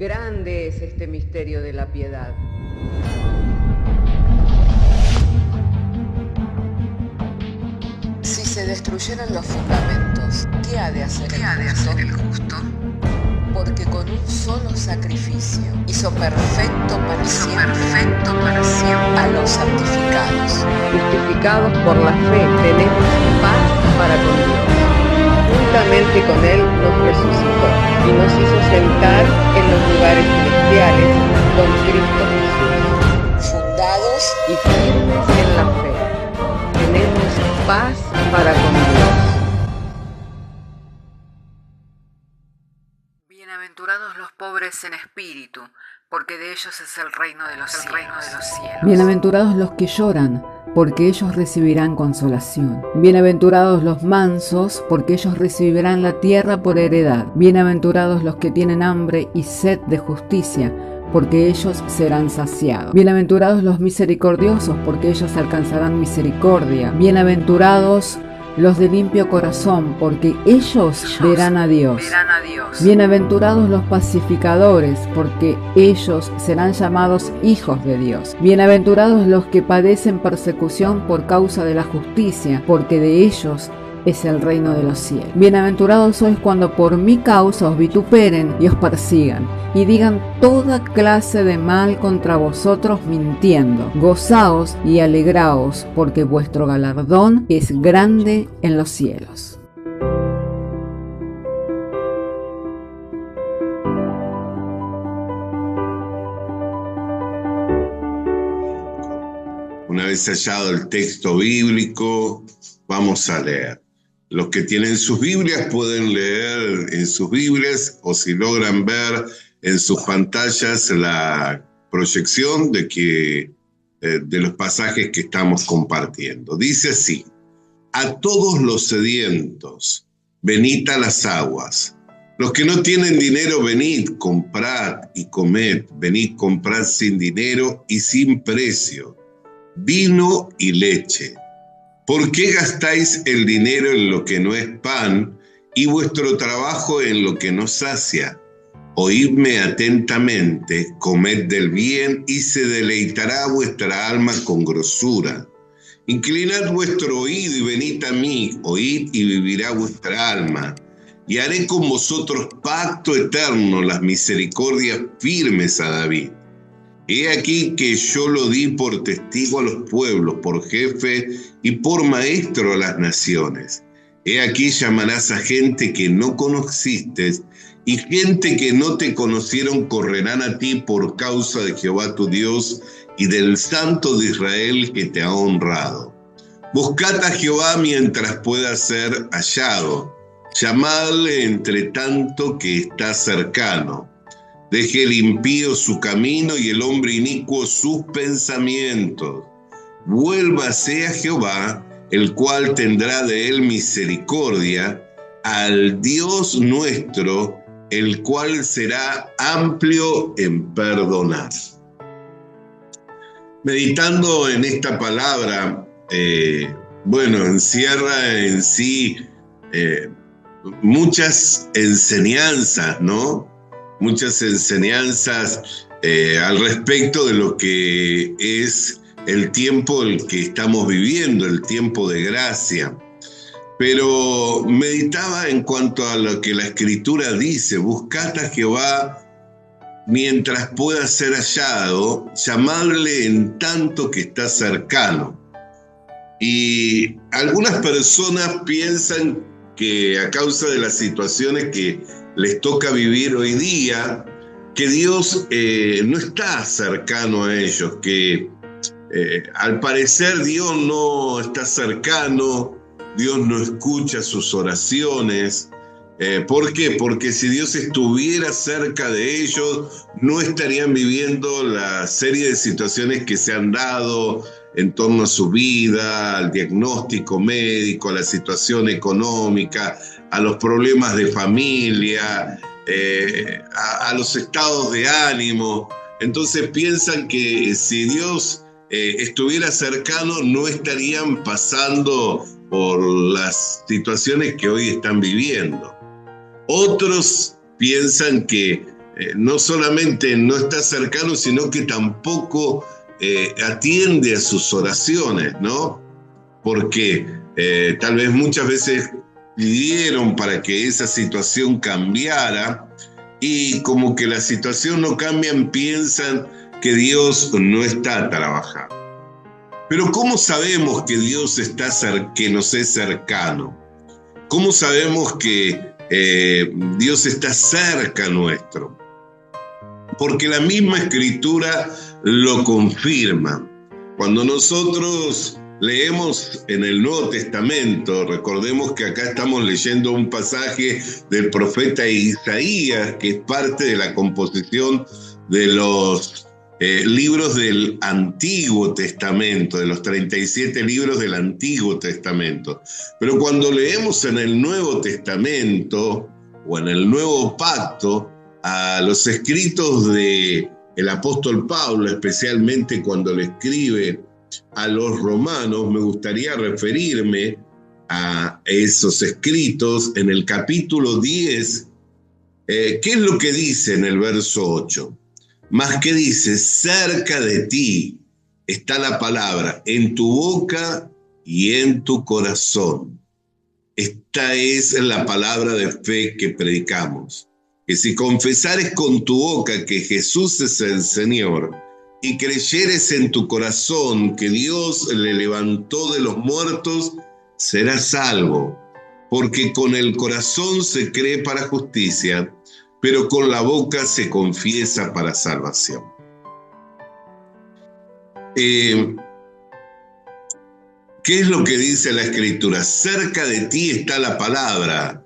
Grande es este misterio de la piedad. Si se destruyeran los fundamentos, ¿qué ha de hacer el justo? Porque con un solo sacrificio hizo perfecto para siempre a los santificados. Justificados por la fe, tenemos paz para con Dios. Juntamente con Él nos resucitó y nos hizo sentar en los lugares celestiales con Cristo Jesús. Fundados y firmes en la fe, tenemos paz para con Dios. Bienaventurados los pobres en espíritu, porque de ellos es el reino de los cielos. Bienaventurados los que lloran, porque ellos recibirán consolación. Bienaventurados los mansos, porque ellos recibirán la tierra por heredad. Bienaventurados los que tienen hambre y sed de justicia, porque ellos serán saciados. Bienaventurados los misericordiosos, porque ellos alcanzarán misericordia. Bienaventurados los de limpio corazón, porque ellos verán a Dios. Bienaventurados los pacificadores, porque ellos serán llamados hijos de Dios. Bienaventurados los que padecen persecución por causa de la justicia, porque de ellos es el reino de los cielos. Bienaventurados sois cuando por mi causa os vituperen y os persigan, y digan toda clase de mal contra vosotros mintiendo. Gozaos y alegraos, porque vuestro galardón es grande en los cielos. Una vez hallado el texto bíblico, vamos a leer. Los que tienen sus Biblias pueden leer en sus Biblias, o si logran ver en sus pantallas la proyección de los pasajes que estamos compartiendo. Dice así: a todos los sedientos, venid a las aguas. Los que no tienen dinero, venid, comprad y comed. Venid, comprad sin dinero y sin precio vino y leche. ¿Por qué gastáis el dinero en lo que no es pan y vuestro trabajo en lo que no sacia? Oídme atentamente, comed del bien y se deleitará vuestra alma con grosura. Inclinad vuestro oído y venid a mí, oíd y vivirá vuestra alma. Y haré con vosotros pacto eterno, las misericordias firmes a David. He aquí que yo lo di por testigo a los pueblos, por jefe y por maestro a las naciones. He aquí llamarás a gente que no conociste, y gente que no te conocieron correrán a ti por causa de Jehová tu Dios y del Santo de Israel que te ha honrado. Buscad a Jehová mientras pueda ser hallado. Llamadle entre tanto que está cercano. Deje el impío su camino y el hombre inicuo sus pensamientos. Vuélvase a Jehová, el cual tendrá de él misericordia, al Dios nuestro, el cual será amplio en perdonar. Meditando en esta palabra, encierra en sí muchas enseñanzas, ¿no? Muchas enseñanzas al respecto de lo que es el tiempo en el que estamos viviendo, el tiempo de gracia. Pero meditaba en cuanto a lo que la Escritura dice: buscad a Jehová mientras pueda ser hallado, llamadle en tanto que está cercano. Y algunas personas piensan que a causa de las situaciones que les toca vivir hoy día, que Dios no está cercano a ellos, que al parecer Dios no está cercano, Dios no escucha sus oraciones. ¿Por qué? Porque si Dios estuviera cerca de ellos, no estarían viviendo la serie de situaciones que se han dado en torno a su vida, al diagnóstico médico, a la situación económica, a los problemas de familia, a los estados de ánimo. Entonces piensan que si Dios estuviera cercano, no estarían pasando por las situaciones que hoy están viviendo. Otros piensan que no solamente no está cercano, sino que tampoco atiende a sus oraciones, ¿no? Porque tal vez muchas veces pidieron para que esa situación cambiara y como que la situación no cambia, piensan que Dios no está trabajando. Pero ¿cómo sabemos que Dios que nos es cercano? ¿Cómo sabemos que Dios está cerca nuestro? Porque la misma Escritura lo confirma. Cuando nosotros leemos en el Nuevo Testamento, recordemos que acá estamos leyendo un pasaje del profeta Isaías, que es parte de la composición de los libros del Antiguo Testamento, de los 37 libros del Antiguo Testamento. Pero cuando leemos en el Nuevo Testamento o en el Nuevo Pacto, a los escritos del apóstol Pablo, especialmente cuando le escribe a los romanos, me gustaría referirme a esos escritos en el capítulo 10. ¿Qué es lo que dice en el verso 8? Más que dice, cerca de ti está la palabra, en tu boca y en tu corazón. Esta es la palabra de fe que predicamos. Que si confesares con tu boca que Jesús es el Señor y creyeres en tu corazón que Dios le levantó de los muertos, serás salvo. Porque con el corazón se cree para justicia, pero con la boca se confiesa para salvación. ¿Qué es lo que dice la Escritura? Cerca de ti está la palabra.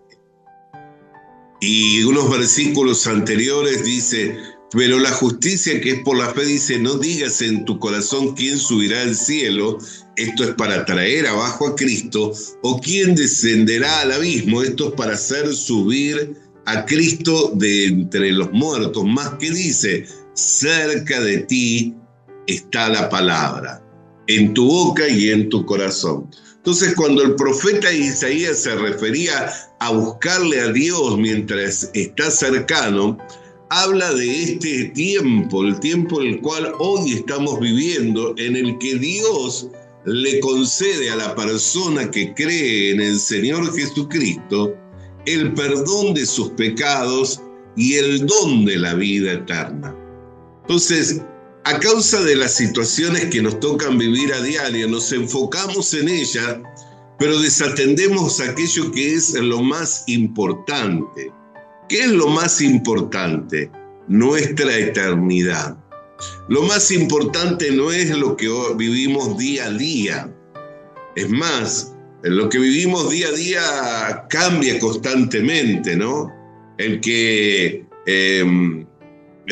Y unos versículos anteriores dice, pero la justicia que es por la fe dice, no digas en tu corazón quién subirá al cielo, esto es para traer abajo a Cristo, o quién descenderá al abismo, esto es para hacer subir a Cristo de entre los muertos. Más que dice, cerca de ti está la palabra, en tu boca y en tu corazón. Entonces, cuando el profeta Isaías se refería a buscarle a Dios mientras está cercano, habla de este tiempo, el tiempo en el cual hoy estamos viviendo, en el que Dios le concede a la persona que cree en el Señor Jesucristo el perdón de sus pecados y el don de la vida eterna. Entonces, a causa de las situaciones que nos tocan vivir a diario, nos enfocamos en ellas, pero desatendemos aquello que es lo más importante. ¿Qué es lo más importante? Nuestra eternidad. Lo más importante no es lo que vivimos día a día. Es más, lo que vivimos día a día cambia constantemente, ¿no? El que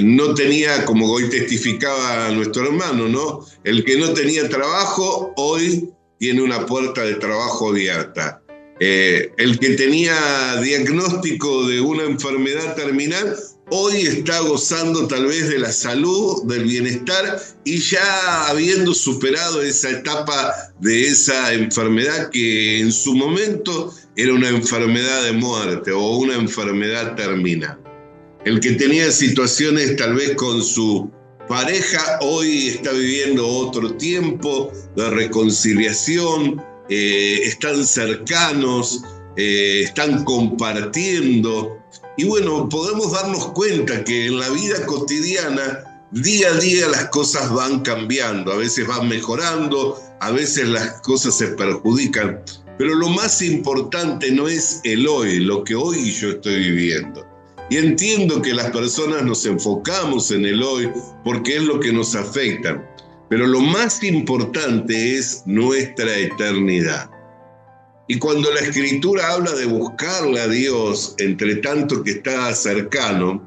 no tenía, como hoy testificaba nuestro hermano, ¿no? El que no tenía trabajo, hoy tiene una puerta de trabajo abierta. El que tenía diagnóstico de una enfermedad terminal, hoy está gozando tal vez de la salud, del bienestar, y ya habiendo superado esa etapa de esa enfermedad que en su momento era una enfermedad de muerte o una enfermedad terminal. El que tenía situaciones tal vez con su pareja, hoy está viviendo otro tiempo de reconciliación, están cercanos, están compartiendo. Y bueno, podemos darnos cuenta que en la vida cotidiana, día a día las cosas van cambiando, a veces van mejorando, a veces las cosas se perjudican, pero lo más importante no es el hoy, lo que hoy yo estoy viviendo. Y entiendo que las personas nos enfocamos en el hoy porque es lo que nos afecta, pero lo más importante es nuestra eternidad. Y cuando la Escritura habla de buscarle a Dios, entre tanto que está cercano,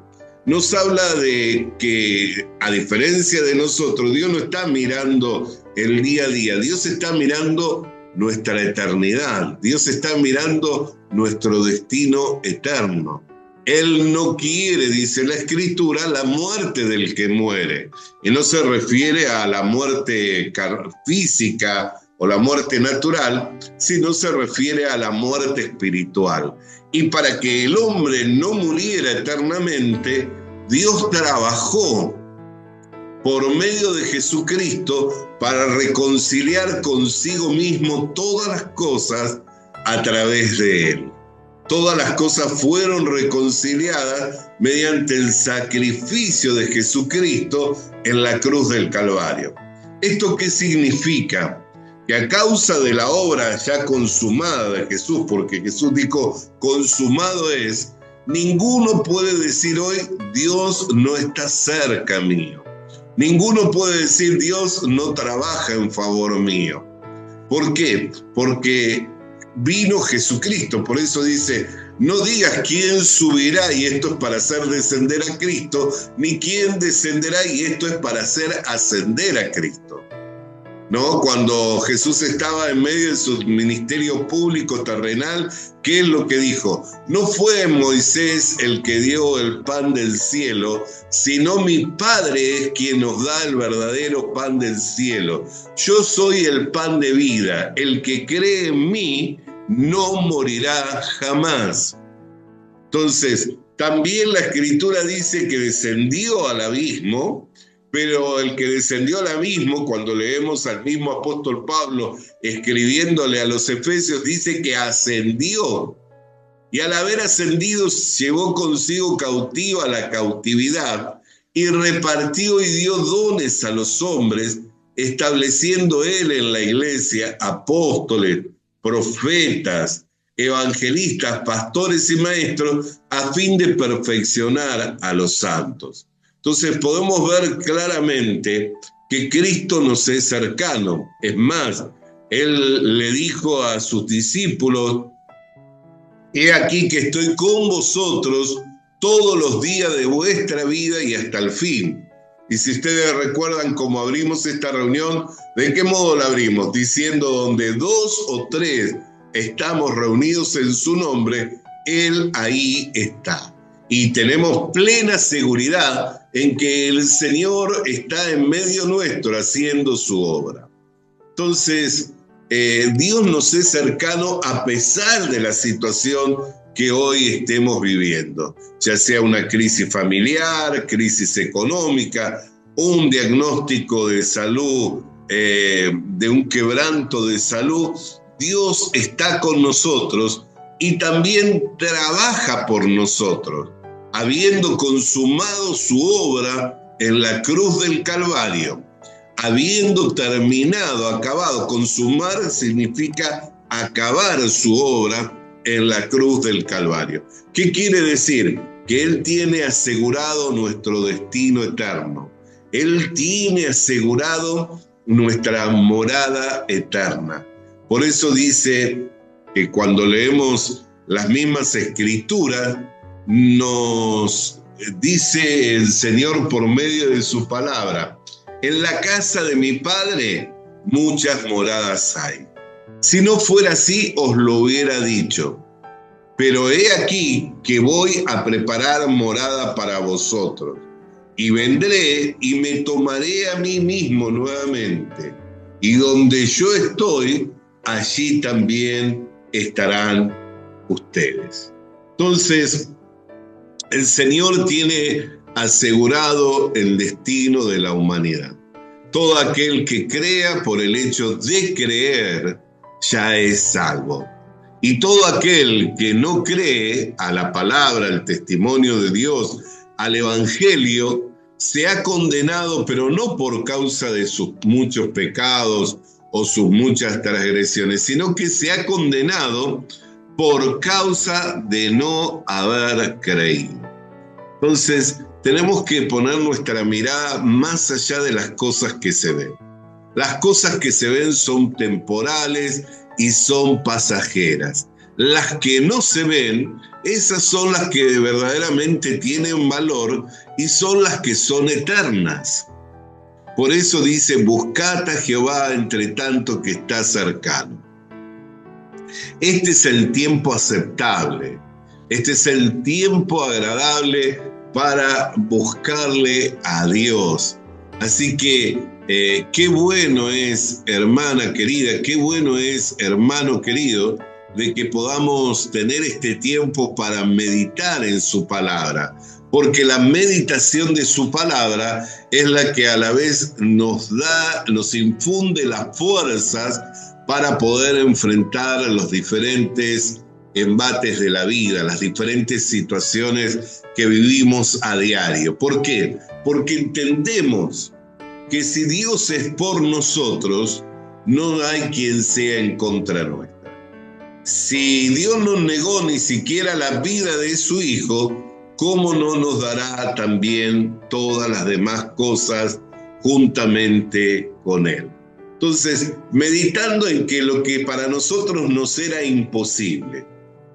nos habla de que, a diferencia de nosotros, Dios no está mirando el día a día, Dios está mirando nuestra eternidad, Dios está mirando nuestro destino eterno. Él no quiere, dice la Escritura, la muerte del que muere. Y no se refiere a la muerte física o la muerte natural, sino se refiere a la muerte espiritual. Y para que el hombre no muriera eternamente, Dios trabajó por medio de Jesucristo para reconciliar consigo mismo todas las cosas a través de Él. Todas las cosas fueron reconciliadas mediante el sacrificio de Jesucristo en la cruz del Calvario. ¿Esto qué significa? Que a causa de la obra ya consumada de Jesús, porque Jesús dijo, consumado es, ninguno puede decir hoy, Dios no está cerca mío. Ninguno puede decir, Dios no trabaja en favor mío. ¿Por qué? Porque vino Jesucristo. Por eso dice, no digas quién subirá y esto es para hacer descender a Cristo, ni quién descenderá y esto es para hacer ascender a Cristo. ¿No? Cuando Jesús estaba en medio de su ministerio público terrenal, ¿qué es lo que dijo? No fue Moisés el que dio el pan del cielo, sino mi Padre es quien nos da el verdadero pan del cielo. Yo soy el pan de vida, el que cree en mí no morirá jamás. Entonces, también la Escritura dice que descendió al abismo, pero el que descendió al abismo, cuando leemos al mismo apóstol Pablo escribiéndole a los Efesios, dice que ascendió. Y al haber ascendido, llevó consigo cautiva la cautividad y repartió y dio dones a los hombres, estableciendo él en la iglesia apóstoles, profetas, evangelistas, pastores y maestros, a fin de perfeccionar a los santos. Entonces podemos ver claramente que Cristo nos es cercano. Es más, Él le dijo a sus discípulos, he aquí que estoy con vosotros todos los días de vuestra vida y hasta el fin. Y si ustedes recuerdan cómo abrimos esta reunión, ¿de qué modo la abrimos? Diciendo, donde 2 o 3 estamos reunidos en su nombre, Él ahí está. Y tenemos plena seguridad en que el Señor está en medio nuestro haciendo su obra. Entonces, Dios nos es cercano a pesar de la situación que hoy estemos viviendo, ya sea una crisis familiar, crisis económica, un diagnóstico de salud, de un quebranto de salud. Dios está con nosotros y también trabaja por nosotros, habiendo consumado su obra en la cruz del Calvario, habiendo terminado, acabado. Consumar significa acabar su obra en la cruz del Calvario. ¿Qué quiere decir? Que Él tiene asegurado nuestro destino eterno. Él tiene asegurado nuestra morada eterna. Por eso dice que cuando leemos las mismas escrituras, nos dice el Señor por medio de su palabra, en la casa de mi Padre muchas moradas hay. Si no fuera así, os lo hubiera dicho. Pero he aquí que voy a preparar morada para vosotros. Y vendré y me tomaré a mí mismo nuevamente. Y donde yo estoy, allí también estarán ustedes. Entonces, el Señor tiene asegurado el destino de la humanidad. Todo aquel que crea por el hecho de creer ya es salvo. Y todo aquel que no cree a la palabra, al testimonio de Dios, al Evangelio, se ha condenado, pero no por causa de sus muchos pecados o sus muchas transgresiones, sino que se ha condenado por causa de no haber creído. Entonces, tenemos que poner nuestra mirada más allá de las cosas que se ven. Las cosas que se ven son temporales y son pasajeras. Las que no se ven, esas son las que verdaderamente tienen valor y son las que son eternas. Por eso dice, buscad a Jehová entre tanto que está cercano. Este es el tiempo aceptable. Este es el tiempo agradable para buscarle a Dios. Así que qué bueno es, hermana querida, qué bueno es, hermano querido, de que podamos tener este tiempo para meditar en su palabra. porque la meditación de su palabra es la que a la vez nos infunde las fuerzas para poder enfrentar los diferentes embates de la vida, las diferentes situaciones que vivimos a diario. ¿Por qué? Porque entendemos que si Dios es por nosotros, no hay quien sea en contra nuestra. Si Dios no negó ni siquiera la vida de su Hijo, ¿cómo no nos dará también todas las demás cosas juntamente con Él? Entonces, meditando en que lo que para nosotros nos era imposible,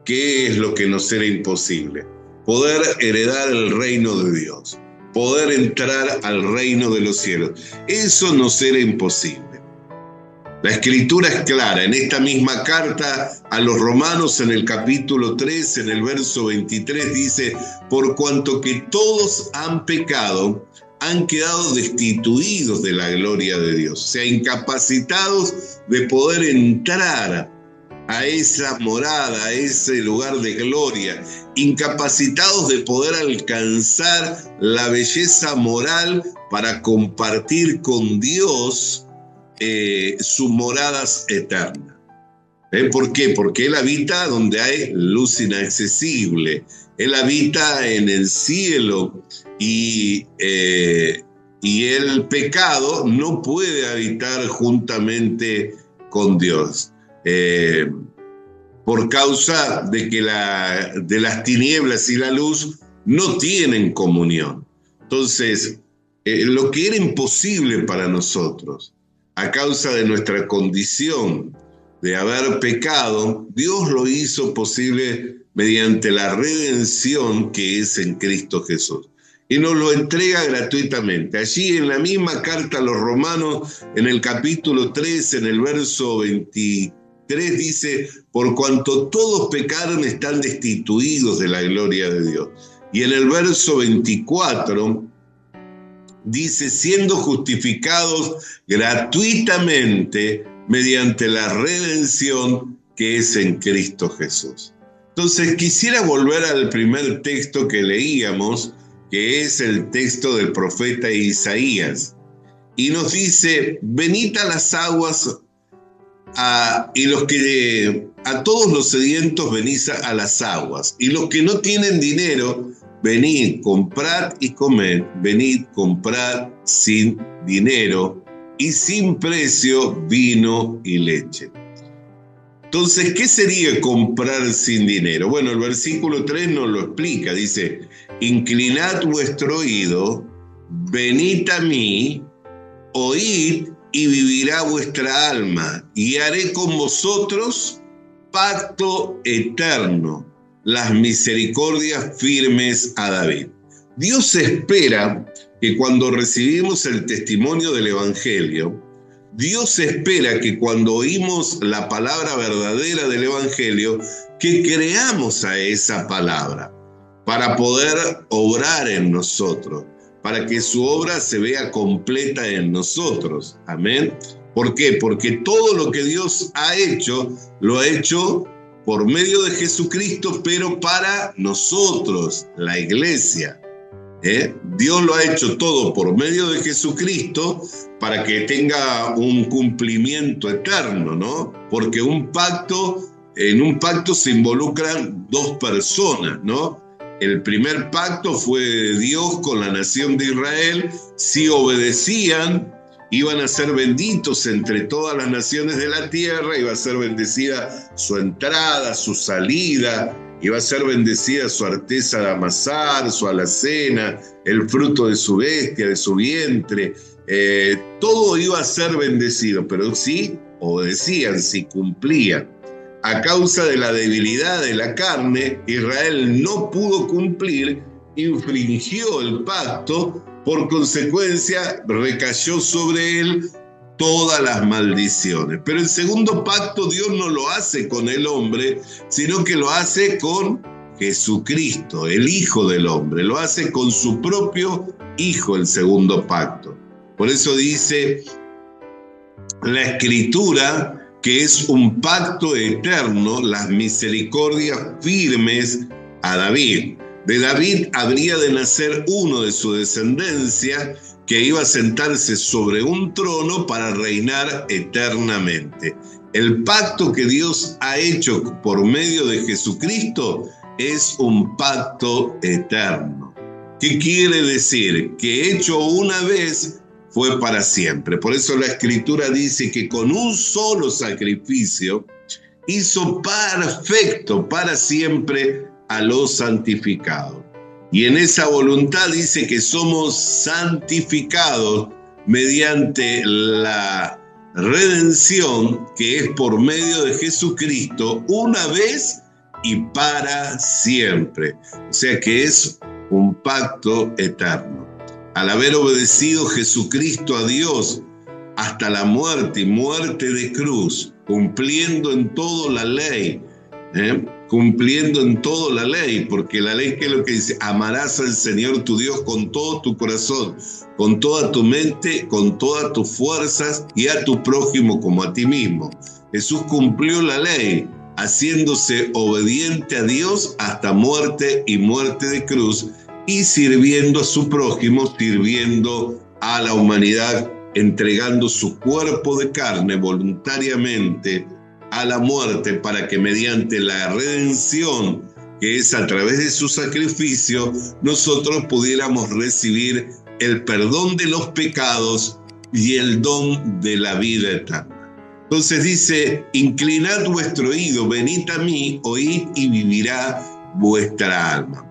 ¿qué es lo que nos era imposible? Poder heredar el reino de Dios, poder entrar al reino de los cielos. Eso nos era imposible. La Escritura es clara. En esta misma carta a los Romanos, en el capítulo 3, en el verso 23, dice: por cuanto que todos han pecado, han quedado destituidos de la gloria de Dios, o sea, incapacitados de poder entrar a esa morada, a ese lugar de gloria, incapacitados de poder alcanzar la belleza moral para compartir con Dios sus moradas eternas. ¿Por qué? Porque Él habita donde hay luz inaccesible. Él habita en el cielo y el pecado no puede habitar juntamente con Dios. Por causa de que de las tinieblas y la luz no tienen comunión. Entonces, lo que era imposible para nosotros, a causa de nuestra condición de haber pecado, Dios lo hizo posible mediante la redención que es en Cristo Jesús. Y nos lo entrega gratuitamente. Allí en la misma carta a los Romanos, en el capítulo 3, en el verso 23, dice: por cuanto todos pecaron, están destituidos de la gloria de Dios. Y en el verso 24 dice: siendo justificados gratuitamente mediante la redención que es en Cristo Jesús. Entonces quisiera volver al primer texto que leíamos, que es el texto del profeta Isaías. Y nos dice: venid a las aguas, a todos los sedientos venid a las aguas, y los que no tienen dinero, venid, comprad y comed, venid, comprad sin dinero y sin precio vino y leche. Entonces, ¿qué sería comprar sin dinero? Bueno, el versículo 3 nos lo explica, dice: inclinad vuestro oído, venid a mí, oíd y vivirá vuestra alma, y haré con vosotros pacto eterno, las misericordias firmes a David. Dios espera que cuando recibimos el testimonio del Evangelio, Dios espera que cuando oímos la palabra verdadera del Evangelio, que creamos a esa palabra para poder obrar en nosotros, para que su obra se vea completa en nosotros. Amén. ¿Por qué? Porque todo lo que Dios ha hecho, lo ha hecho por medio de Jesucristo, pero para nosotros, la iglesia. Dios lo ha hecho todo por medio de Jesucristo para que tenga un cumplimiento eterno, ¿no? Porque en un pacto se involucran dos personas, ¿no? El primer pacto fue de Dios con la nación de Israel. Si obedecían, iban a ser benditos entre todas las naciones de la tierra, iba a ser bendecida su entrada, su salida, iba a ser bendecida su arteza de amasar, su alacena, el fruto de su bestia, de su vientre. Todo iba a ser bendecido, pero si obedecían, si cumplían. A causa de la debilidad de la carne, Israel no pudo cumplir, infringió el pacto, por consecuencia recayó sobre él todas las maldiciones. Pero el segundo pacto Dios no lo hace con el hombre, sino que lo hace con Jesucristo, el Hijo del hombre. Lo hace con su propio Hijo, el segundo pacto. Por eso dice la Escritura que es un pacto eterno, las misericordias firmes a David. De David habría de nacer uno de su descendencia que iba a sentarse sobre un trono para reinar eternamente. El pacto que Dios ha hecho por medio de Jesucristo es un pacto eterno. ¿Qué quiere decir? Que hecho una vez fue para siempre. Por eso la Escritura dice que con un solo sacrificio hizo perfecto para siempre a los santificados. Y en esa voluntad dice que somos santificados mediante la redención que es por medio de Jesucristo una vez y para siempre. O sea que es un pacto eterno. Al haber obedecido Jesucristo a Dios hasta la muerte y muerte de cruz, cumpliendo en todo la ley, cumpliendo en todo la ley, porque la ley, ¿qué es lo que dice? Amarás al Señor tu Dios con todo tu corazón, con toda tu mente, con todas tus fuerzas y a tu prójimo como a ti mismo. Jesús cumplió la ley, haciéndose obediente a Dios hasta muerte y muerte de cruz, y sirviendo a su prójimo, sirviendo a la humanidad, entregando su cuerpo de carne voluntariamente a la muerte para que mediante la redención, que es a través de su sacrificio, nosotros pudiéramos recibir el perdón de los pecados y el don de la vida eterna. Entonces dice, inclinad vuestro oído, venid a mí, oíd y vivirá vuestra alma.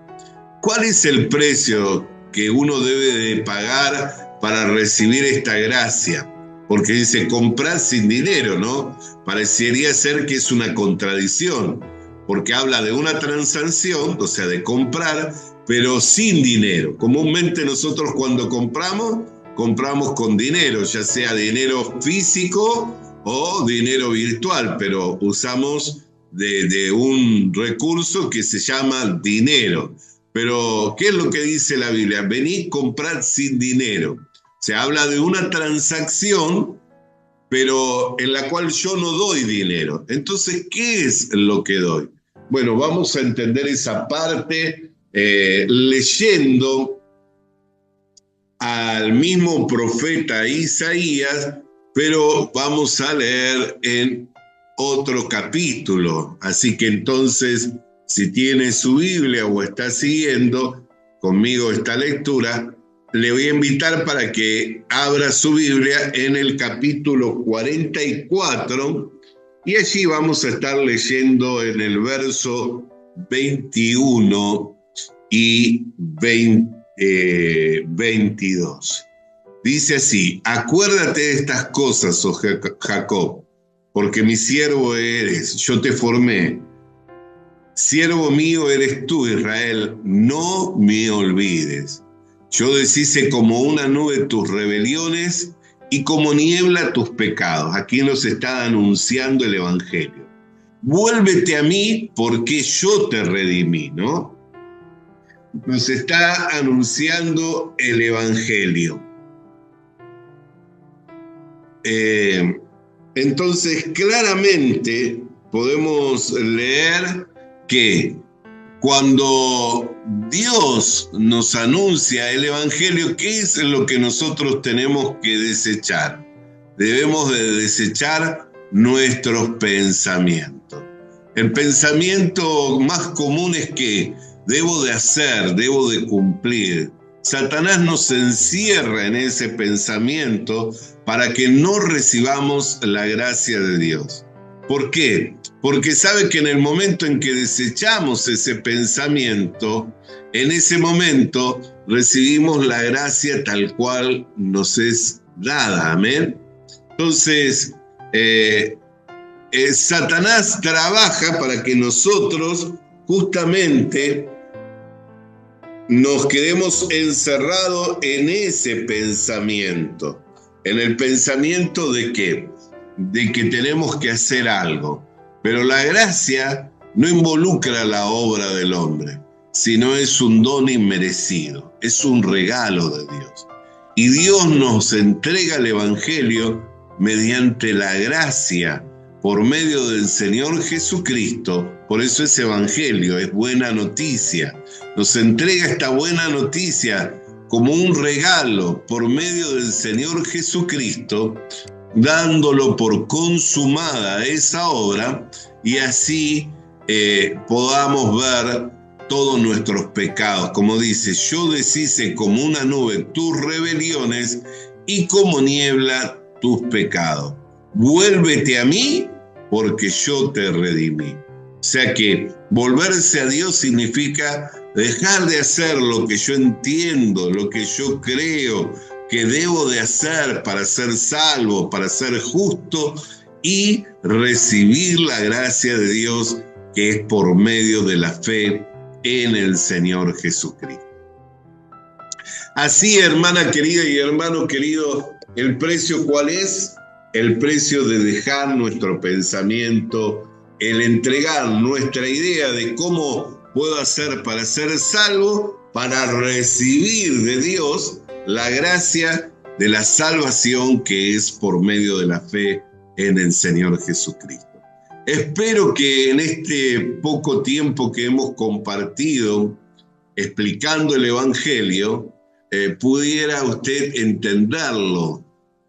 ¿Cuál es el precio que uno debe de pagar para recibir esta gracia? Porque dice, comprar sin dinero, ¿no? Parecería ser que es una contradicción, porque habla de una transacción, o sea, de comprar, pero sin dinero. Comúnmente nosotros cuando compramos con dinero, ya sea dinero físico o dinero virtual, pero usamos de un recurso que se llama dinero. Pero, ¿qué es lo que dice la Biblia? Venid, comprad sin dinero. Se habla de una transacción, pero en la cual yo no doy dinero. Entonces, ¿qué es lo que doy? Bueno, vamos a entender esa parte leyendo al mismo profeta Isaías, pero vamos a leer en otro capítulo. Así que entonces, si tiene su Biblia o está siguiendo conmigo esta lectura, le voy a invitar para que abra su Biblia en el capítulo 44 y allí vamos a estar leyendo en el verso 21 y 22. Dice así, acuérdate de estas cosas, oh Jacob, porque mi siervo eres, yo te formé. Siervo mío eres tú, Israel, no me olvides. Yo deshice como una nube tus rebeliones y como niebla tus pecados. Aquí nos está anunciando el Evangelio. Vuélvete a mí porque yo te redimí, ¿no? Nos está anunciando el Evangelio. Entonces, claramente podemos leer que cuando Dios nos anuncia el Evangelio, ¿qué es lo que nosotros tenemos que desechar? Debemos de desechar nuestros pensamientos. El pensamiento más común es que debo de hacer, debo de cumplir. Satanás nos encierra en ese pensamiento para que no recibamos la gracia de Dios. ¿Por qué? Porque sabe que en el momento en que desechamos ese pensamiento, en ese momento recibimos la gracia tal cual nos es dada. Amén. Entonces, Satanás trabaja para que nosotros justamente nos quedemos encerrados en ese pensamiento. En el pensamiento de ¿qué? De que tenemos que hacer algo. Pero la gracia no involucra la obra del hombre, sino es un don inmerecido, es un regalo de Dios. Y Dios nos entrega el Evangelio mediante la gracia por medio del Señor Jesucristo. Por eso es evangelio, es buena noticia. Nos entrega esta buena noticia como un regalo por medio del Señor Jesucristo, dándolo por consumada esa obra, y así podamos ver todos nuestros pecados. Como dice, yo deshice como una nube tus rebeliones y como niebla tus pecados. Vuélvete a mí, porque yo te redimí. O sea que volverse a Dios significa dejar de hacer lo que yo entiendo, lo que yo creo que debo de hacer para ser salvo, para ser justo, y recibir la gracia de Dios, que es por medio de la fe en el Señor Jesucristo. Así, hermana querida y hermano querido, ¿el precio cuál es? El precio de dejar nuestro pensamiento, el entregar nuestra idea de cómo puedo hacer para ser salvo, para recibir de Dios la gracia de la salvación, que es por medio de la fe en el Señor Jesucristo. Espero que en este poco tiempo que hemos compartido explicando el Evangelio, pudiera usted entenderlo,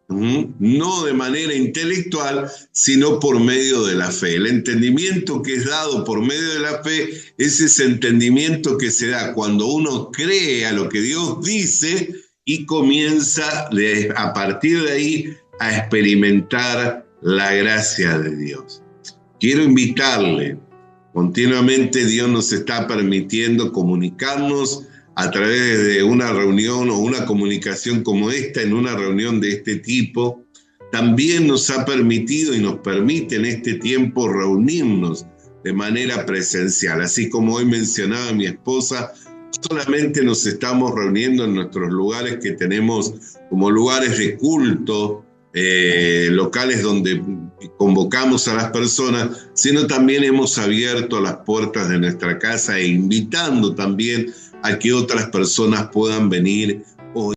no de manera intelectual, sino por medio de la fe. El entendimiento que es dado por medio de la fe es ese entendimiento que se da cuando uno cree a lo que Dios dice y comienza a partir de ahí a experimentar la gracia de Dios. Quiero invitarle, continuamente Dios nos está permitiendo comunicarnos a través de una reunión o una comunicación como esta, en una reunión de este tipo. También nos ha permitido y nos permite en este tiempo reunirnos de manera presencial. Así como hoy mencionaba mi esposa, solamente nos estamos reuniendo en nuestros lugares que tenemos como lugares de culto, locales donde convocamos a las personas, sino también hemos abierto las puertas de nuestra casa e invitando también a que otras personas puedan venir hoy.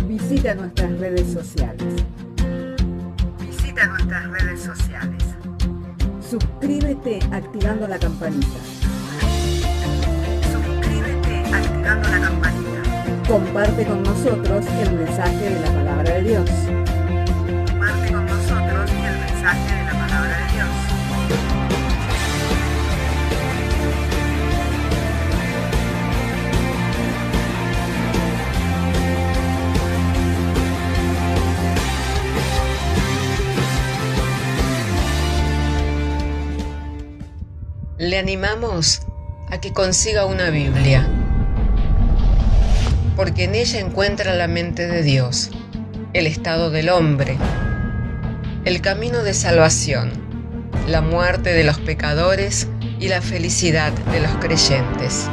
Visita nuestras redes sociales. Suscríbete activando la campanita. Comparte con nosotros el mensaje de la palabra de Dios. Le animamos a que consiga una Biblia, porque en ella encuentra la mente de Dios, el estado del hombre, el camino de salvación, la muerte de los pecadores y la felicidad de los creyentes.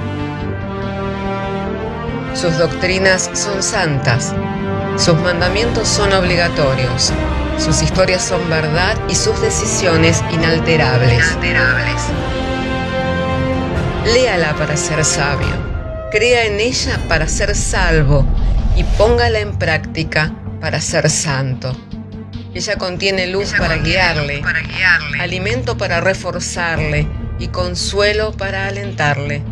Sus doctrinas son santas, sus mandamientos son obligatorios, sus historias son verdad y sus decisiones inalterables. Léala para ser sabio, crea en ella para ser salvo y póngala en práctica para ser santo. Ella contiene luz para guiarle, alimento para reforzarle y consuelo para alentarle.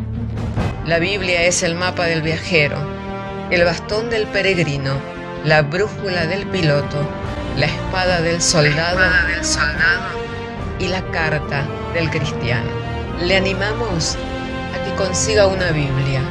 La Biblia es el mapa del viajero, el bastón del peregrino, la brújula del piloto, la espada del soldado y la carta del cristiano. Le animamos a que consiga una Biblia,